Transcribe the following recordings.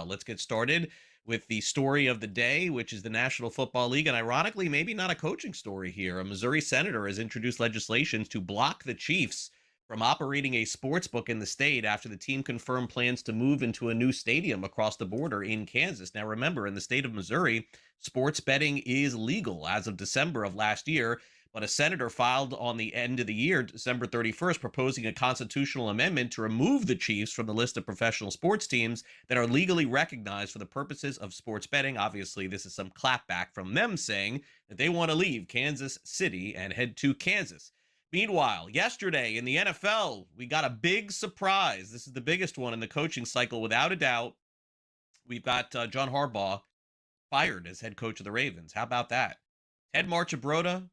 Let's get started with the story of the day, which is the National Football League. And ironically, maybe not a coaching story here. A Missouri senator has introduced legislation to block the Chiefs from operating a sportsbook in the state after the team confirmed plans to move into a new stadium across the border in Kansas. Now, remember, in the state of Missouri, sports betting is legal as of December of last year. But a senator filed on the end of the year, December 31st, proposing a constitutional amendment to remove the Chiefs from the list of professional sports teams that are legally recognized for the purposes of sports betting. Obviously, this is some clapback from them saying that they want to leave Kansas City and head to Kansas. Meanwhile, yesterday in the NFL, we got a big surprise. This is the biggest one in the coaching cycle, without a doubt. We've got John Harbaugh fired as head coach of the Ravens. How about that? Ted Marchibroda,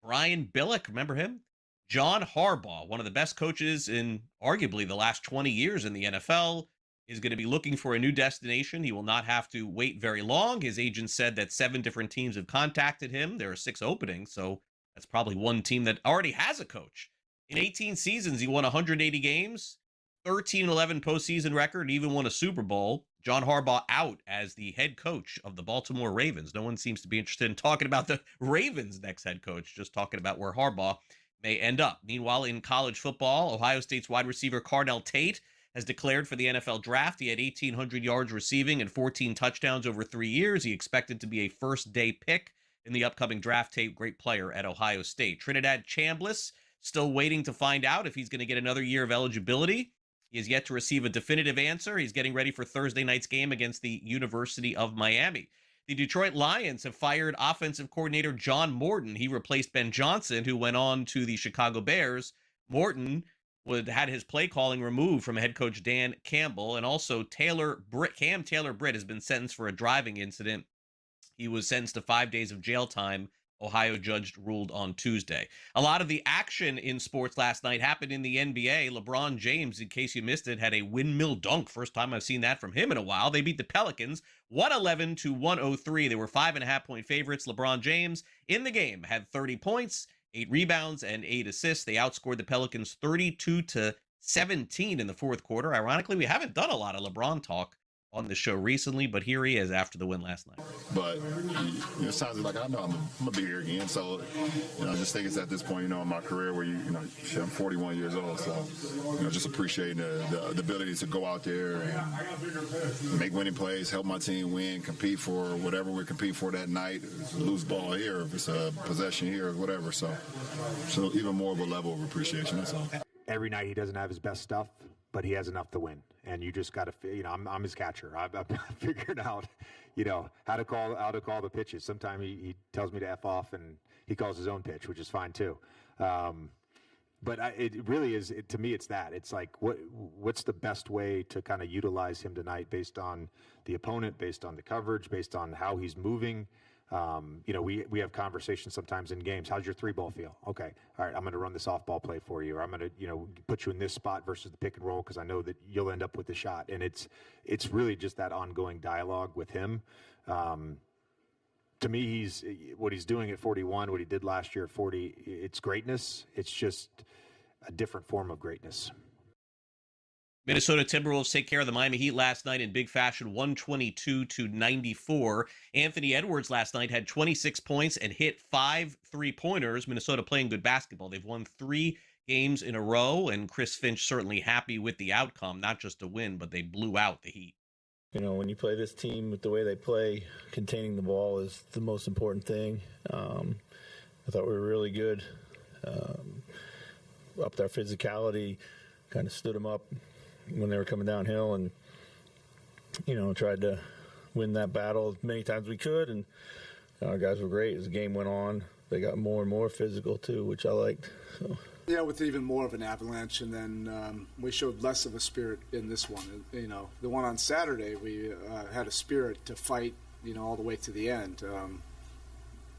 Brian Billick, remember him? John Harbaugh, one of the best coaches in arguably the last 20 years in the NFL, is going to be looking for a new destination. He will not have to wait very long. His agent said that 7 different teams have contacted him. There are 6 openings, so that's probably one team that already has a coach. In 18 seasons, he won 180 games, 13-11 postseason record, even won a Super Bowl. John Harbaugh out as the head coach of the Baltimore Ravens. No one seems to be interested in talking about the Ravens' next head coach, just talking about where Harbaugh may end up. Meanwhile, in college football, Ohio State's wide receiver Carnell Tate has declared for the NFL draft. He had 1,800 yards receiving and 14 touchdowns over 3 years. He expected to be a first-day pick in the upcoming draft. Tate, great player at Ohio State. Trinidad Chambliss, still waiting to find out if he's going to get another year of eligibility. He has yet to receive a definitive answer. He's getting ready for Thursday night's game against the University of Miami. The Detroit Lions have fired offensive coordinator John Morton. He replaced Ben Johnson, who went on to the Chicago Bears. Morton had his play calling removed from head coach Dan Campbell, and also Cam Taylor-Britt has been sentenced for a driving incident. He was sentenced to 5 days of jail time. Ohio judge ruled on Tuesday. A lot of the action in sports last night happened in the NBA. LeBron James, in case you missed it, had a windmill dunk. First time I've seen that from him in a while. They beat the Pelicans 111-103. They were 5.5-point favorites. LeBron James in the game had 30 points, 8 rebounds, and 8 assists. They outscored the Pelicans 32-17 in the fourth quarter. Ironically, we haven't done a lot of LeBron talk on the show recently, but here he is after the win last night. But it sounds like I know I'm gonna be here again. So, I just think it's at this point, in my career where I'm 41 years old. So, just appreciating the ability to go out there and make winning plays, help my team win, compete for whatever we compete for that night. If it's a loose ball here, if it's a possession here, or whatever. So even more of a level of appreciation. That's all. Every night he doesn't have his best stuff, but he has enough to win. And you just got to, I'm his catcher. I've figured out, how to call the pitches. Sometimes he tells me to F off, and he calls his own pitch, which is fine too. But it really is, to me, it's that. It's like, what's the best way to kind of utilize him tonight based on the opponent, based on the coverage, based on how he's moving. We have conversations sometimes in games. How's your 3-ball feel? Okay. All right. I'm going to run the softball play for you, or I'm going to, put you in this spot versus the pick and roll, because I know that you'll end up with the shot. And it's really just that ongoing dialogue with him. To me, what he's doing at 41, what he did last year at 40, it's greatness. It's just a different form of greatness. Minnesota Timberwolves take care of the Miami Heat last night in big fashion, 122-94. Anthony Edwards last night had 26 points and hit 5 3-pointers. Minnesota playing good basketball. They've won 3 games in a row, and Chris Finch certainly happy with the outcome, not just a win, but they blew out the Heat. When you play this team with the way they play, containing the ball is the most important thing. I thought we were really good. Upped our physicality, kind of stood them up when they were coming downhill, and tried to win that battle as many times as we could, and our guys were great. As the game went on, they got more and more physical too, which I liked. So. Yeah, with even more of an avalanche, and then we showed less of a spirit in this one. The one on Saturday, we had a spirit to fight, all the way to the end.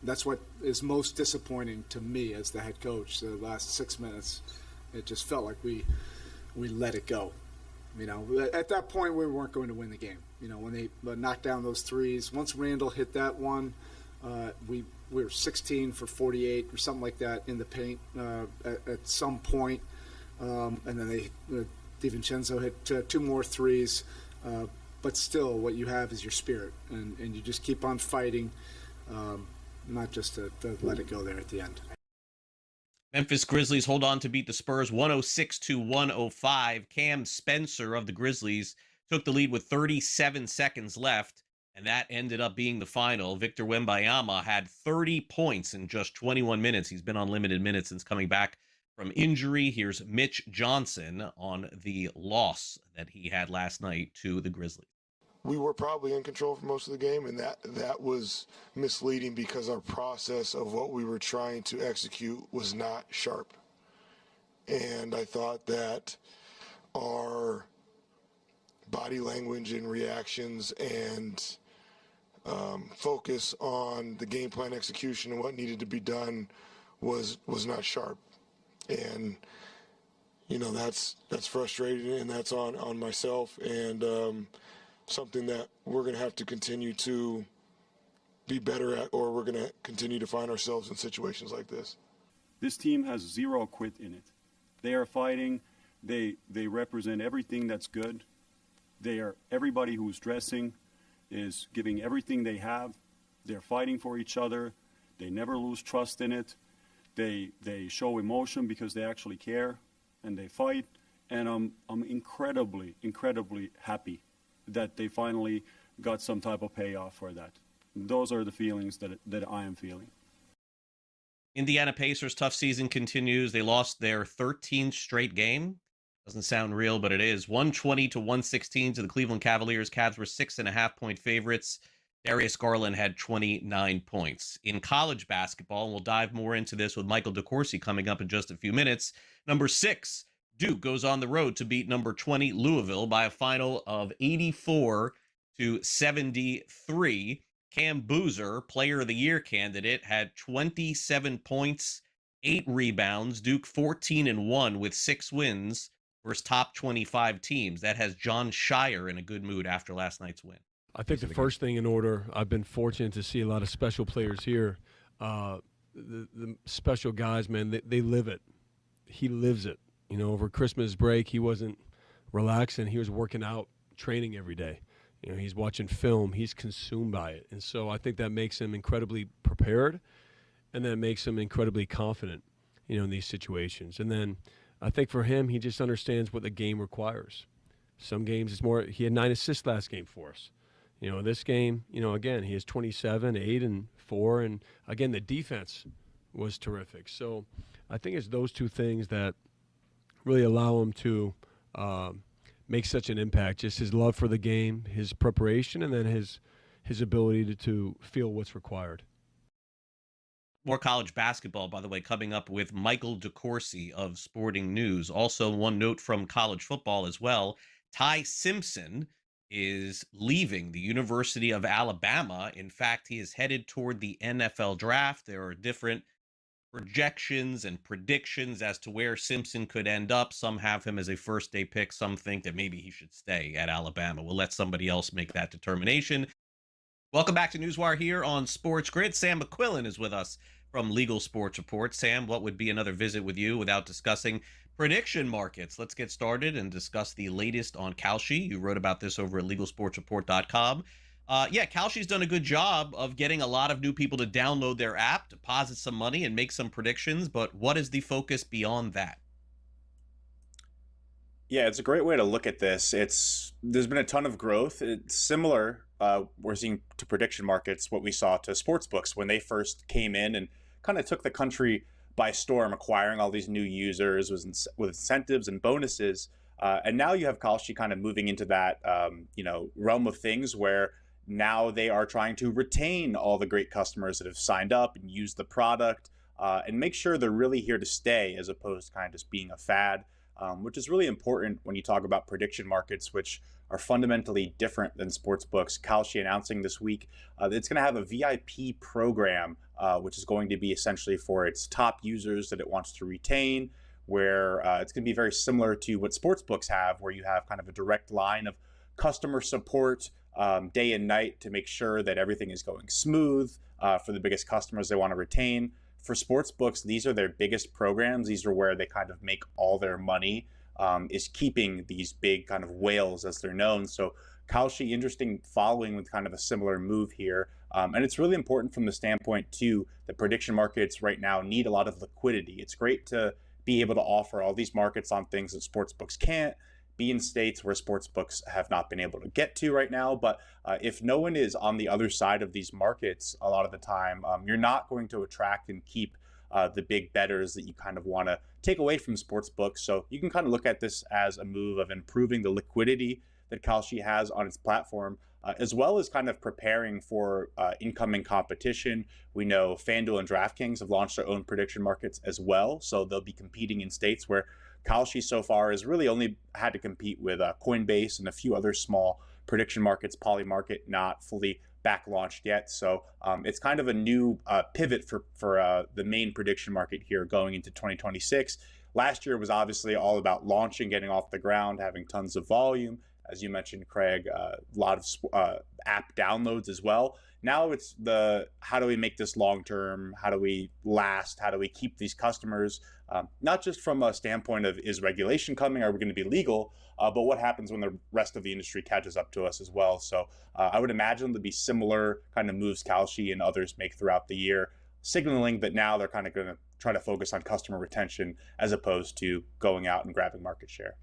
That's what is most disappointing to me as the head coach. The last 6 minutes, it just felt like we let it go. At that point, we weren't going to win the game. When they knocked down those threes, once Randall hit that one, we were 16 for 48 or something like that in the paint at some point. And then DiVincenzo hit 2 more threes. but still what you have is your spirit, and you just keep on fighting, not just to let it go there at the end. Memphis Grizzlies hold on to beat the Spurs 106-105. Cam Spencer of the Grizzlies took the lead with 37 seconds left, and that ended up being the final. Victor Wembanyama had 30 points in just 21 minutes. He's been on limited minutes since coming back from injury. Here's Mitch Johnson on the loss that he had last night to the Grizzlies. We were probably in control for most of the game, and that was misleading because our process of what we were trying to execute was not sharp. And I thought that our body language and reactions and focus on the game plan execution and what needed to be done was not sharp. And that's frustrating, and that's on myself, and something that we're going to have to continue to be better at, or we're going to continue to find ourselves in situations like this. This team has zero quit in it. They are fighting. They represent everything that's good. Everybody who's dressing is giving everything they have. They're fighting for each other. They never lose trust in it. They show emotion because they actually care, and they fight. And I'm incredibly, incredibly happy that they finally got some type of payoff for that. Those are the feelings that I am feeling. Indiana Pacers' tough season continues. They lost their 13th straight game. Doesn't sound real, but it is. 120-116 to the Cleveland Cavaliers. Cavs were 6.5-point favorites. Darius Garland had 29 points. In college basketball, and we'll dive more into this with Michael DeCourcy coming up in just a few minutes, number 6, Duke goes on the road to beat number 20 Louisville by a final of 84-73. Cam Boozer, Player of the Year candidate, had 27 points, 8 rebounds. Duke 14-1 with 6 wins versus top 25 teams. That has John Shire in a good mood after last night's win. I think the first thing in order, I've been fortunate to see a lot of special players here. The special guys, man, they live it. He lives it. Over Christmas break, he wasn't relaxing. He was working out, training every day. He's watching film. He's consumed by it. And so I think that makes him incredibly prepared, and that makes him incredibly confident, in these situations. And then I think for him, he just understands what the game requires. Some games it's more. He had 9 assists last game for us. This game, again, he has 27, 8, and 4. And, again, the defense was terrific. So I think it's those two things that really allow him to make such an impact. Just his love for the game, his preparation, and then his ability to feel what's required. More college basketball, by the way, coming up with Michael DeCourcy of Sporting News. Also, one note from college football as well. Ty Simpson is leaving the University of Alabama. In fact, he is headed toward the NFL draft. There are different projections and predictions as to where Simpson could end up. Some have him as a first-day pick. Some think that maybe he should stay at Alabama. We'll let somebody else make that determination. Welcome back to Newswire here on Sports Grid. Sam McQuillan is with us from Legal Sports Report. Sam, what would be another visit with you without discussing prediction markets? Let's get started and discuss the latest on Kalshi. You wrote about this over at LegalSportsReport.com. Kalshi's done a good job of getting a lot of new people to download their app, deposit some money, and make some predictions. But what is the focus beyond that? Yeah, it's a great way to look at this. There's been a ton of growth. It's similar, we're seeing to prediction markets, what we saw to sportsbooks when they first came in and kind of took the country by storm, acquiring all these new users with incentives and bonuses. And now you have Kalshi kind of moving into that realm of things where now they are trying to retain all the great customers that have signed up and used the product and make sure they're really here to stay, as opposed to kind of just being a fad, which is really important when you talk about prediction markets, which are fundamentally different than sportsbooks. Kalshi announcing this week that it's going to have a VIP program, which is going to be essentially for its top users that it wants to retain, where it's going to be very similar to what sportsbooks have, where you have kind of a direct line of customer support day and night to make sure that everything is going smooth for the biggest customers they want to retain. For sportsbooks, these are their biggest programs. These are where they kind of make all their money, is keeping these big kind of whales, as they're known. So Kalshi, interesting following with kind of a similar move here. And it's really important from the standpoint, too, that prediction markets right now need a lot of liquidity. It's great to be able to offer all these markets on things that sportsbooks can't, be in states where sportsbooks have not been able to get to right now. But if no one is on the other side of these markets, a lot of the time, you're not going to attract and keep the big bettors that you kind of want to take away from sportsbooks. So you can kind of look at this as a move of improving the liquidity that Kalshi has on its platform, as well as kind of preparing for incoming competition. We know FanDuel and DraftKings have launched their own prediction markets as well, so they'll be competing in states where Kalshi so far has really only had to compete with Coinbase and a few other small prediction markets, Polymarket not fully back launched yet. So it's kind of a new pivot for the Maine prediction market here going into 2026. Last year was obviously all about launching, getting off the ground, having tons of volume. As you mentioned, Craig, a lot of app downloads as well. Now it's how do we make this long term? How do we last? How do we keep these customers? Not just from a standpoint of is regulation coming? Are we going to be legal? But what happens when the rest of the industry catches up to us as well? So I would imagine there'd be similar kind of moves Kalshi and others make throughout the year, signaling that now they're kind of going to try to focus on customer retention as opposed to going out and grabbing market share.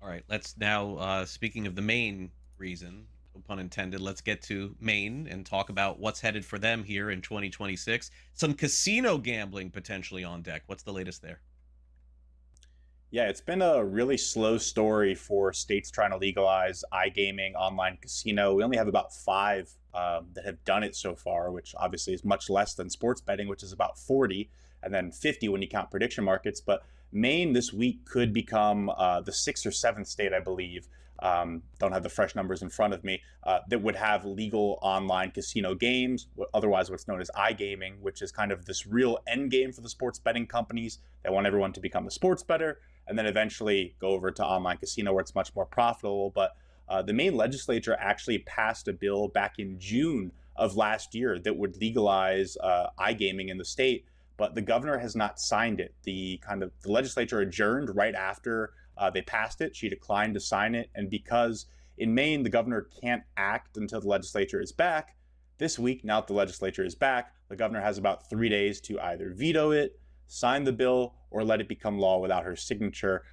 All right, let's now, speaking of the main reason, no pun intended, let's get to Maine and talk about what's headed for them here in 2026. Some casino gambling potentially on deck. What's the latest there? Yeah, it's been a really slow story for states trying to legalize iGaming, online casino. We only have about 5 that have done it so far, which obviously is much less than sports betting, which is about 40, and then 50 when you count prediction markets. But Maine this week could become the 6th or 7th state, I believe, don't have the fresh numbers in front of me, that would have legal online casino games, otherwise what's known as iGaming, which is kind of this real end game for the sports betting companies. They want everyone to become a sports bettor and then eventually go over to online casino where it's much more profitable. But the Maine legislature actually passed a bill back in June of last year that would legalize iGaming in the state. But the governor has not signed it. The legislature adjourned right after they passed it. She declined to sign it. And because in Maine, the governor can't act until the legislature is back, this week, now that the legislature is back, the governor has about 3 days to either veto it, sign the bill, or let it become law without her signature,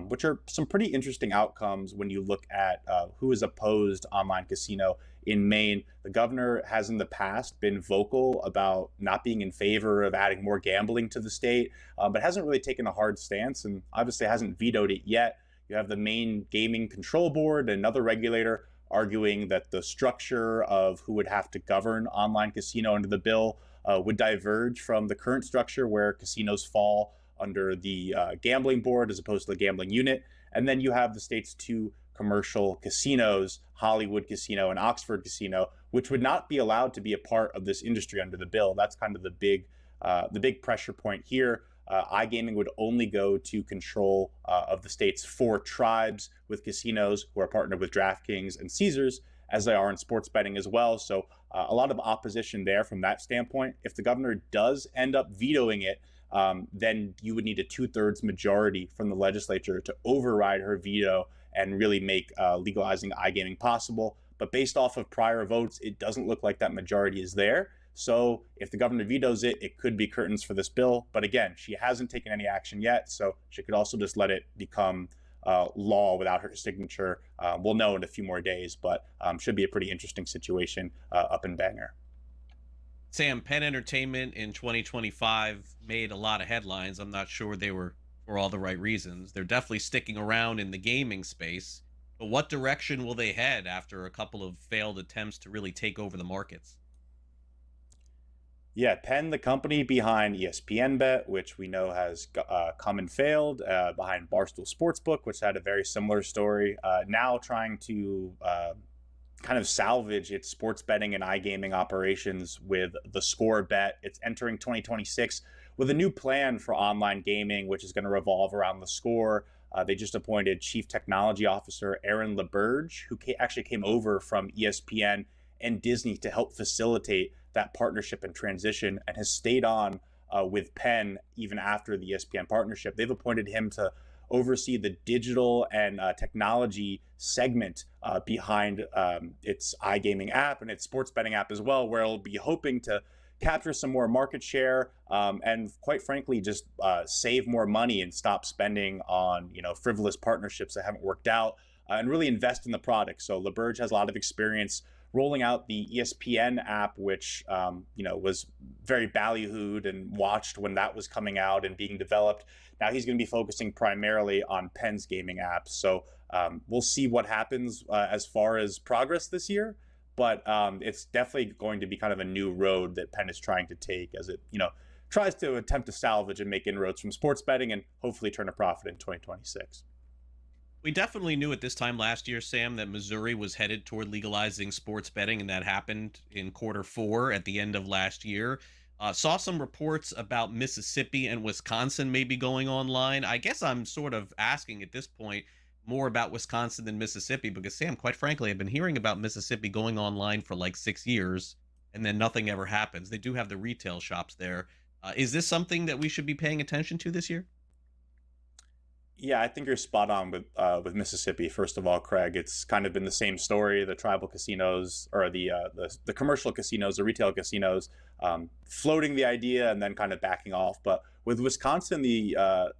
which are some pretty interesting outcomes when you look at who has opposed online casino in Maine. The governor has in the past been vocal about not being in favor of adding more gambling to the state, but hasn't really taken a hard stance and obviously hasn't vetoed it yet. You have the Maine Gaming Control Board, another regulator, arguing that the structure of who would have to govern online casino under the bill would diverge from the current structure where casinos fall under the gambling board as opposed to the gambling unit. And then you have the state's 2 commercial casinos, Hollywood Casino and Oxford Casino, which would not be allowed to be a part of this industry under the bill. That's kind of the big pressure point here. iGaming would only go to control of the state's 4 tribes with casinos who are partnered with DraftKings and Caesars, as they are in sports betting as well. So a lot of opposition there from that standpoint. If the governor does end up vetoing it, then you would need a 2/3 majority from the legislature to override her veto and really make legalizing iGaming possible. But based off of prior votes, it doesn't look like that majority is there. So if the governor vetoes it, it could be curtains for this bill. But again, she hasn't taken any action yet, so she could also just let it become law without her signature. We'll know in a few more days, but should be a pretty interesting situation up in Bangor. Sam, Penn Entertainment in 2025 made a lot of headlines. I'm not sure they were for all the right reasons. They're definitely sticking around in the gaming space. But what direction will they head after a couple of failed attempts to really take over the markets? Yeah, Penn, the company behind ESPN Bet, which we know has come and failed, behind Barstool Sportsbook, which had a very similar story, now trying to kind of salvage its sports betting and iGaming operations with the Score Bet. It's entering 2026 with a new plan for online gaming, which is going to revolve around the Score. They just appointed Chief Technology Officer Aaron LeBurge, who actually came over from ESPN and Disney to help facilitate that partnership and transition, and has stayed on with Penn even after the ESPN partnership. They've appointed him to oversee the digital and technology segment behind its iGaming app and its sports betting app as well, where it'll be hoping to capture some more market share and quite frankly just save more money and stop spending on frivolous partnerships that haven't worked out and really invest in the product. So LeBurge has a lot of experience rolling out the ESPN app, which was very ballyhooed and watched when that was coming out and being developed. Now he's going to be focusing primarily on Penn's gaming apps. So we'll see what happens as far as progress this year. But it's definitely going to be kind of a new road that Penn is trying to take as it tries to attempt to salvage and make inroads from sports betting and hopefully turn a profit in 2026. We definitely knew at this time last year, Sam, that Missouri was headed toward legalizing sports betting, and that happened in Q4 at the end of last year. Saw some reports about Mississippi and Wisconsin maybe going online. I guess I'm sort of asking at this point more about Wisconsin than Mississippi because, Sam, quite frankly, I've been hearing about Mississippi going online for like 6 years, and then nothing ever happens. They do have the retail shops there. Is this something that we should be paying attention to this year? Yeah, I think you're spot on with Mississippi. First of all, Craig, it's kind of been the same story. The tribal casinos or the commercial casinos, the retail casinos, floating the idea and then kind of backing off. But with Wisconsin, the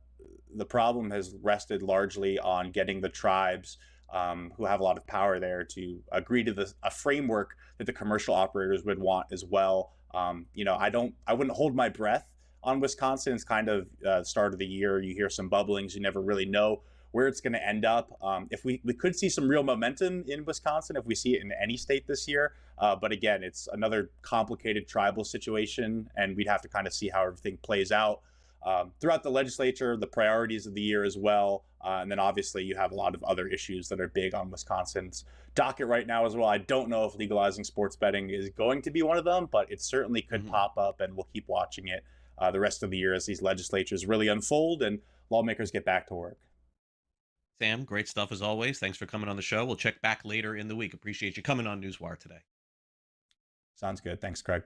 problem has rested largely on getting the tribes who have a lot of power there to agree to a framework that the commercial operators would want as well. I wouldn't hold my breath on Wisconsin. It's kind of start of the year. You hear some bubblings. You never really know where it's going to end up. If we could see some real momentum in Wisconsin, if we see it in any state this year. But again, it's another complicated tribal situation, and we'd have to kind of see how everything plays out throughout the legislature, the priorities of the year as well. And then obviously you have a lot of other issues that are big on Wisconsin's docket right now as well. I don't know if legalizing sports betting is going to be one of them, but it certainly could pop up, and we'll keep watching it the rest of the year as these legislatures really unfold and lawmakers get back to work. Sam, great stuff as always. Thanks for coming on the show. We'll check back later in the week. Appreciate you coming on Newswire today. Sounds good. Thanks, Craig.